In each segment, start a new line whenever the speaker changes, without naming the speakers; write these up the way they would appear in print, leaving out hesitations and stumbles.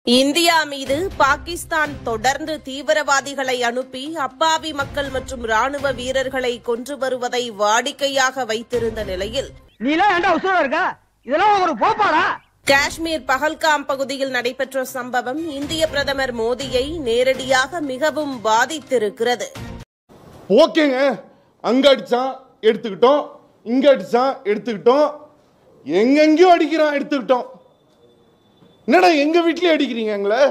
India மீது பாகிஸ்தான் தொடர்ந்து தீவிரவாதிகளை அனுப்பி அப்பாவி மக்கள் மற்றும் ராணுவ வீரர்களை கொன்று வருவதை வாடிக்கையாக வைத்திருந்த நிலையில் காஷ்மீர் பஹல்காம் பகுதியில் நடைபெற்ற சம்பவம் இந்திய பிரதமர் மோடியை நேரடியாக மிகவும் பாதித்திருக்கிறது.
ஓகேங்க, அங்க அடிச்சா எடுத்துக்கிட்டோம், இங்க அடிச்சா எடுத்துக்கிட்டோம், எங்கெங்கயோ அடிக்கிறான் எடுத்துக்கிட்டோம். என்னடா எங்க வீட்லயே அடிக்கிறீங்களே?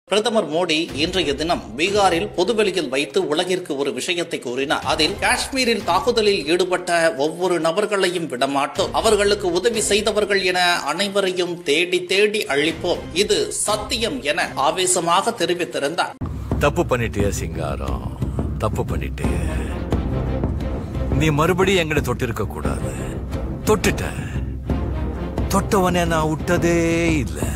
பிரதமர் மோடி இன்றைய தினம் பீகாரில் பொதுவெளியில் வைத்து உலகிற்கு ஒரு விஷயத்தை கூறினார். அதில் காஷ்மீரில் தாக்குதலில் ஈடுபட்ட ஒவ்வொரு நபர்களையும் விடமாட்டோம், அவர்களுக்கு உதவி செய்தவர்கள் என அனைவரையும் தேடி தேடி அழிப்போம், இது சத்தியம் என ஆவேசமாக தெரிவித்திருந்தார்.
தப்பு பண்ணிட்டே சிங்காரம், தப்பு பண்ணிட்டே. நீ மறுபடியும் எங்கட தொட்டிருக்க கூடாது. தொட்டுட்ட, தொட்டவனே நான் விட்டதே இல்லை.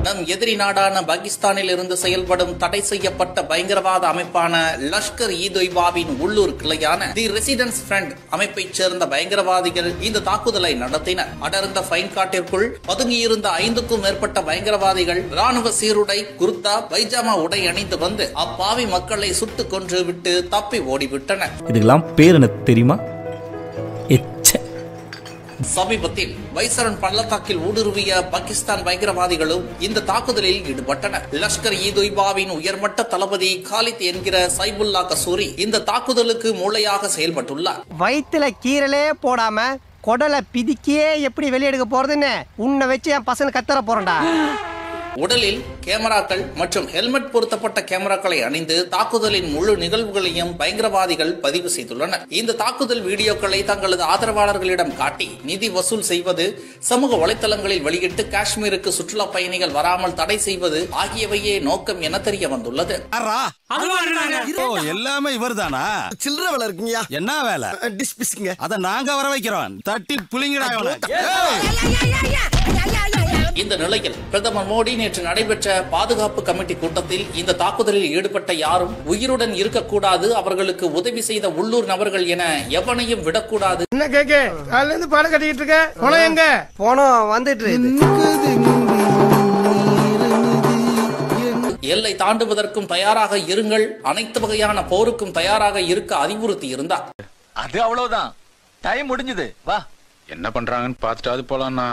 நம் எதிரி நாடான பாகிஸ்தானில் இருந்து செயல்படும் தடை செய்யப்பட்ட பயங்கரவாத அமைப்பான லஷ்கர் இ தொய்பாவின் உள்ளூர் கிளையான தி ரெசிடென்ஸ் ஃப்ரண்ட் அமைப்பைச் சேர்ந்த பயங்கரவாதிகள் இந்த தாக்குதலை நடத்தினர். அடர்ந்த ஃபைன் காட்டிற்குள் பதுங்கியிருந்த 5க்கும் மேற்பட்ட பயங்கரவாதிகள் ராணுவ சீருடை, குர்தா, பைஜாமா உடை அணிந்து வந்து அப்பாவி மக்களை சுட்டுக் கொன்று விட்டு தப்பி ஓடிவிட்டனர்.
இதுக்கெல்லாம் பேர் எனக்கு தெரியுமா?
சமீபத்தில் வைசரன் பள்ளத்தாக்கில் ஊடுருவிய பாகிஸ்தான் பயங்கரவாதிகளும் இந்த தாக்குதலில் ஈடுபட்டனர். லஷ்கர் இ தொய்பாவின் உயர்மட்ட தளபதி காலித் என்கிற சைபுல்லா கசூரி இந்த தாக்குதலுக்கு மூளையாக செயல்பட்டுள்ளார்.
வயிற்றுல கீரலே போடாம கொடலை பிதிக்கியே எப்படி வெளியெடுக்க போறதுன்னு உன்னை வச்சு என் பசங்க கத்தர போறேன்டா.
உடலில் கேமராக்கள் மற்றும் ஹெல்மெட் பொருத்தப்பட்ட கேமராக்களை அணிந்து தாக்குதலின் முழு நிகழ்வுகளையும் பயங்கரவாதிகள் பதிவு செய்துள்ளனர். இந்த தாக்குதல் வீடியோக்களை தங்களது ஆதரவாளர்களிடம் காட்டி நிதி வசூல் செய்வது, சமூக வலைதளங்களில் வெளியிட்டு காஷ்மீருக்கு சுற்றுலா பயணிகள் வராமல் தடை செய்வது ஆகியவையே நோக்கம் என தெரிய வந்துள்ளது.
எல்லாமே இவர்தானா? சில்லற வேலை இருக்குங்கயா. என்ன வேலை? டிஸ்பிஸ்ங்க. அத நாங்க வர வைக்கிறோம். தட்டி புளிங்கடா.
இந்த நிலையில் பிரதமர் மோடி நேற்று நடைபெற்ற பாதுகாப்பு கமிட்டி கூட்டத்தில் இந்த தாக்குதலில் ஈடுபட்ட யாரும் உயிருடன் இருக்கக்கூடாது, அவர்களுக்கு உதவி செய்த உள்ளூர் நபர்கள் என எவனையும் விடக்கூடாது.
என்ன கேக்கே காலையில இருந்து பாடம் கட்டிட்டு இருக்க? போனோம் எங்க? போனோம் வந்துட்டு.
எல்லை தாண்டுவதற்கும் தயாராக இருங்கள், அனைத்து வகையான போருக்கும் தயாராக இருக்க அறிவுறுத்தி இருந்தார்.
அது அவ்வளவுதான், டைம் முடிஞ்சது. வா,
என்ன பண்றாங்கன்னு பார்த்துட்டு போலாம்னா.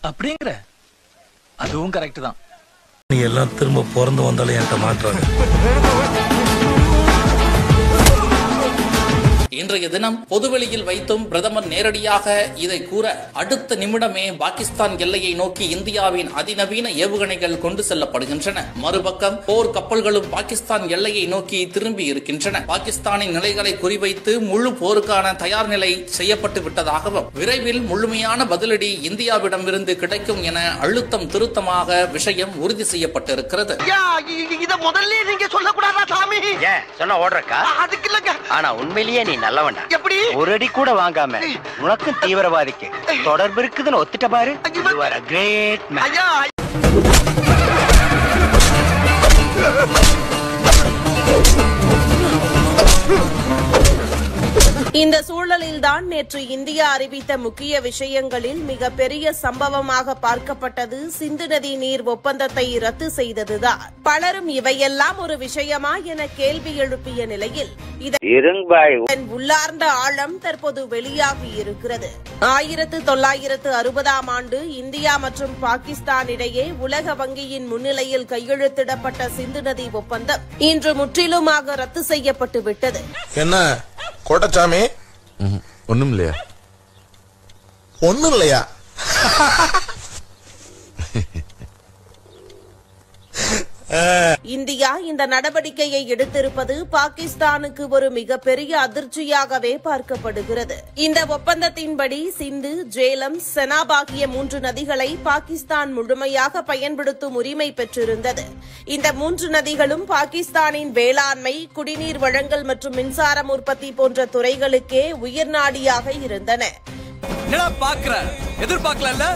அப்படிங்கிற அதுவும் கரெக்ட் தான்.
நீ எல்லாம் திரும்ப பிறந்து வந்தாலும் என்கிட்ட மாற்றாங்க.
இன்றைய தினம் பொதுவெளியில் வைத்தும் பிரதமர் நேரடியாக இதை கூற அடுத்த நிமிடமே பாகிஸ்தான் எல்லையை நோக்கி இந்தியாவின் அதிநவீன ஏவுகணைகள் கொண்டு செல்லப்படுகின்றன. மறுபக்கம் போர் கப்பல்களும் பாகிஸ்தான் எல்லையை நோக்கி திரும்பி இருக்கின்றன. பாகிஸ்தானின் நிலைகளை குறிவைத்து முழு போருக்கான தயார் நிலை செய்யப்பட்டு விட்டதாகவும் விரைவில் முழுமையான பதிலடி இந்தியாவிடமிருந்து கிடைக்கும் என அழுத்தம் திருத்தமாக விஷயம் உறுதி செய்யப்பட்டிருக்கிறது.
முதல்ல நீங்க சொல்லக்கூடாதா சாமி?
சொன்ன ஓடுறக்கா? அதுக்கு இல்லங்க. ஆனா உண்மையிலேயே நீ நல்லவன்டா. எப்படி? ஒரு அடி கூட வாங்காம உனக்கும் தீவிரவாதிக்கு தொடர்பு இருக்குதுன்னு ஒத்துட்ட பாரு. You are a great man.
இந்த சூழலில்தான் நேற்று இந்தியா அறிவித்த முக்கிய விஷயங்களில் மிகப்பெரிய சம்பவமாக பார்க்கப்பட்டது சிந்து நதி நீர் ஒப்பந்தத்தை ரத்து செய்ததுதான். பலரும் இவையெல்லாம் ஒரு விஷயமா என கேள்வி எழுப்பிய நிலையில் இதன் உள்ளார்ந்த ஆழம் தற்போது வெளியாகி இருக்கிறது. 1960ஆம் ஆண்டு இந்தியா மற்றும் பாகிஸ்தான் இடையே உலக வங்கியின் முன்னிலையில் கையெழுத்திடப்பட்ட சிந்து நதி ஒப்பந்தம் இன்று முற்றிலுமாக ரத்து செய்யப்பட்டு விட்டது.
என்ன கோட்டச்சாமி?
ஒண்ணும் இல்லையா?
ஒண்ணும் இல்லையா?
இந்தியா இந்த நடவடிக்கையை எடுத்திருப்பது பாகிஸ்தானுக்கு ஒரு மிகப்பெரிய அதிர்ச்சியாகவே பார்க்கப்படுகிறது. இந்த ஒப்பந்தத்தின்படி சிந்து, ஜேலம், செனாப் ஆகிய 3 நதிகளை பாகிஸ்தான் முழுமையாக பயன்படுத்தும் உரிமை பெற்றிருந்தது. இந்த 3 நதிகளும் பாகிஸ்தானின் வேளாண்மை, குடிநீர் வழங்கல் மற்றும் மின்சாரம் உற்பத்தி போன்ற துறைகளுக்கே உயிர்நாடியாக இருந்தன.
எதிர்பார்க்கல, எதிர்பார்க்கல,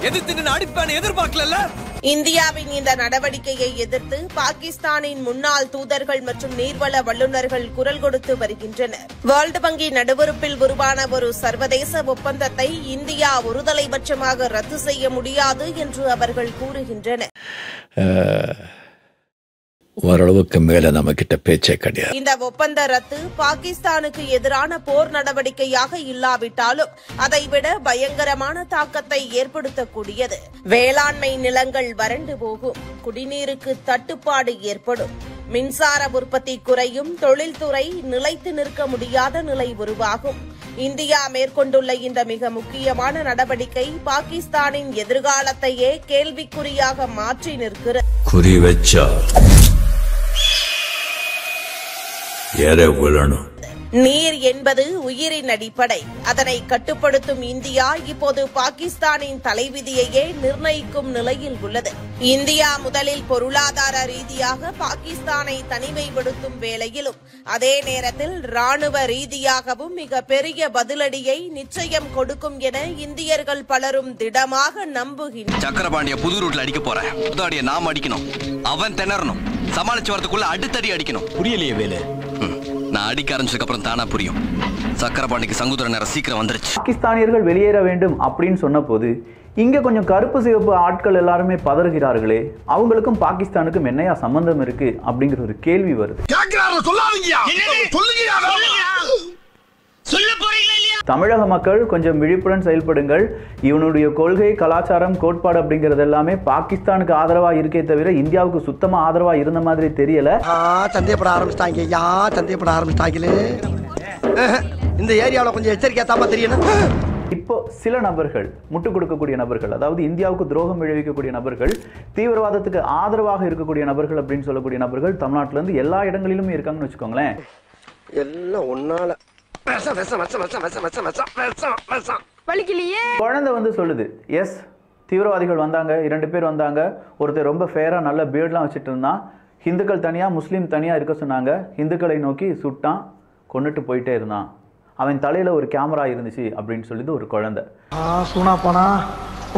எதிர்த்து அடிப்பான எதிர்பார்க்கல.
இந்தியாவின் இந்த நடவடிக்கையை எதிர்த்து பாகிஸ்தானின் முன்னாள் தூதர்கள் மற்றும் நீர்வள வல்லுநர்கள் குரல் கொடுத்து வருகின்றனர். வேர்ல்டு வங்கி நடுவறுப்பில் உருவான ஒரு சர்வதேச ஒப்பந்தத்தை இந்தியா ஒருதலைபட்சமாக ரத்து செய்ய முடியாது என்று அவர்கள் கூறுகின்றனர்.
ஓரளவுக்கு மேல நம்ம கிட்ட பேச்சே கிடையாது.
இந்த ஒப்பந்த ரத்து பாகிஸ்தானுக்கு எதிரான போர் நடவடிக்கையாக இல்லாவிட்டாலும் அதைவிட பயங்கரமான தாக்கத்தை ஏற்படுத்தக்கூடியது. வேளாண்மை நிலங்கள் வறண்டு போகும், குடிநீருக்கு தட்டுப்பாடு ஏற்படும், மின்சார உற்பத்தி குறையும், தொழில்துறை நிலைத்து நிற்க முடியாத நிலை உருவாகும். இந்தியா மேற்கொண்டுள்ள இந்த மிக முக்கியமான நடவடிக்கை பாகிஸ்தானின் எதிர்காலத்தையே கேள்விக்குறியாக மாற்றி நிற்கிறது.
குறி வச்சா
நீர் என்பது உயிரின் அடிப்படை. அதனை கட்டுப்படுத்தும் இந்தியா இப்போது பாகிஸ்தானின் தலைவிதியையே நிர்ணயிக்கும் நிலையில் உள்ளது. இந்தியா முதலில் பொருளாதார ரீதியாக பாகிஸ்தானை தனிமைப்படுத்தும் வேளையிலும் அதே நேரத்தில் ராணுவ ரீதியாகவும் மிக பெரிய பதிலடியை நிச்சயம் கொடுக்கும் என இந்தியர்கள் பலரும் திடமாக நம்புகின்றனர்.
சக்கரபாண்டிய புது ரூட்ல அடிக்க போறேன். புதாடிய நாம அடிக்கணும், அவன் திணறணும், சமாளிச்சு வரதுக்குள்ள அடுத்தடி அடிக்கணும். புரியலையே வேலு, நான் அடிக்க ஆரம்பிச்சதுக்கு அப்புறம் தானா புரியும். சக்கரபாண்டிக்கு சங்குதர நேரம் சீக்கிரம் வந்துருச்சு.
பாகிஸ்தானியர்கள் வெளியேற வேண்டும் அப்படின்னு சொன்ன போது இங்க கொஞ்சம் கருப்பு சிவப்பு ஆட்கள் எல்லாருமே பதறுகிறார்களே, அவங்களுக்கும் பாகிஸ்தானுக்கும் என்னையா சம்பந்தம் இருக்கு அப்படிங்கிற ஒரு கேள்வி வருது. தமிழக மக்கள் கொஞ்சம் விழிப்புடன் செயல்படுங்கள். இவனுடைய கொள்கை, கலாச்சாரம், கோட்பாடு அப்படிங்கிறது எல்லாமே பாகிஸ்தானுக்கு ஆதரவா இருக்கே தவிர இந்தியாவுக்கு சுத்தமா ஆதரவா இருந்த மாதிரி தெரியல.
சந்தேகப்பட ஆரம்பிச்சிட்டாங்களே. இந்த ஏரியாவில் கொஞ்சம் எச்சரிக்கையா தாமா தெரியணும்.
இப்போ சில நபர்கள், முட்டுக் கொடுக்கக்கூடிய நபர்கள், அதாவது இந்தியாவுக்கு துரோகம் விளைவிக்கக்கூடிய நபர்கள், தீவிரவாதத்துக்கு ஆதரவாக இருக்கக்கூடிய நபர்கள் அப்படின்னு சொல்லக்கூடிய நபர்கள் தமிழ்நாட்டில இருந்து எல்லா இடங்களிலும் இருக்காங்கன்னு வச்சுக்கோங்களேன்.
எல்லாம் ஒன்னால
குழந்தை வந்து சொல்லுது, எஸ் தீவிரவாதிகள் வந்தாங்க, 2 பேர் வந்தாங்க. ஒருத்தர் ரொம்ப ஃபேரா நல்ல பியர்ட்லாம் வச்சுட்டு இருந்தான். ஹிந்துக்கள் தனியா முஸ்லீம் தனியா இருக்க சொன்னாங்க. ஹிந்துக்களை நோக்கி சுட்டான், கொண்டுட்டு போயிட்டே இருந்தான். அவன் தலையில ஒரு கேமரா இருந்துச்சு அப்படின்னு சொல்லிது ஒரு குழந்தை.
சூனா போனா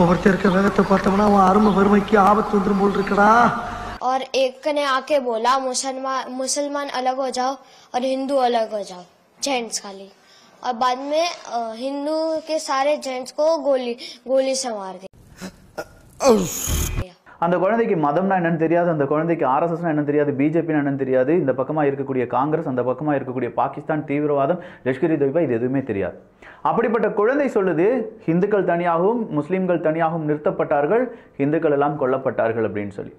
ஒவ்வொருத்தருக்கு வேகத்தை பார்த்தோம்னா அவன் அருமை வறுமைக்கு ஆபத்து வந்துடும் போல் இருக்கடா.
और एक ने आके बोला मुसलमान अलग हो जाओ और हिंदू अलग हो जाओ, जेंट्स खाली. और बाद में हिंदू के सारे जेंट्स को गोली से मार दी.
அந்த குழந்தைக்கு மதம்னா என்னன்னு தெரியாது, அந்த குழந்தைக்கு ஆர்எஸ்எஸ்னா என்னன்னு தெரியாது, பிஜேபினா என்னன்னு தெரியாது, இந்த பக்கமா இருக்கக்கூடிய காங்கிரஸ், அந்த பக்கமா இருக்கக்கூடிய பாகிஸ்தான் தீவிரவாதம், லஷ்கர் இ தொய்பா, இது எதுவுமே தெரியாது. அப்படிப்பட்ட குழந்தை சொல்லுது, இந்துக்கள் தனியாகவும் முஸ்லீம்கள் தனியாகவும் நிறுத்தப்பட்டார்கள், இந்துக்கள் எல்லாம் கொல்லப்பட்டார்கள் அப்படின்னு சொல்லி.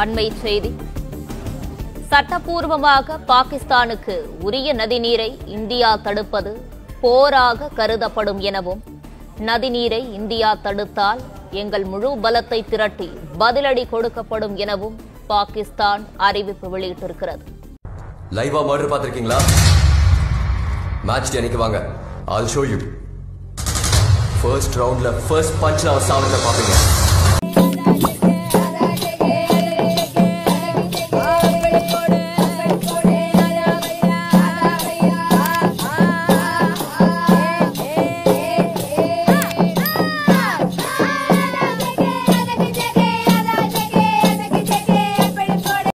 அண்மை செய்தி. சட்டப்பூர்வமாக பாகிஸ்தானுக்கு உரிய நதிநீரை இந்தியா தடுப்பது போராக கருதப்படும் எனவும், நதிநீரை இந்தியா தடுத்தால் எங்கள் முழு பலத்தை திரட்டி பதிலடி கொடுக்கப்படும் எனவும் பாகிஸ்தான் அறிவிப்பு வெளியிட்டிருக்கிறது.
லைவா மர்டர் பார்த்திருக்கீங்களா? மேட்ச் அன்னைக்கு வாங்க, I'll show you. ஃபர்ஸ்ட் ரவுண்ட்ல ஃபர்ஸ்ட் பஞ்ச்ல சாவத்தை பாப்பீங்க.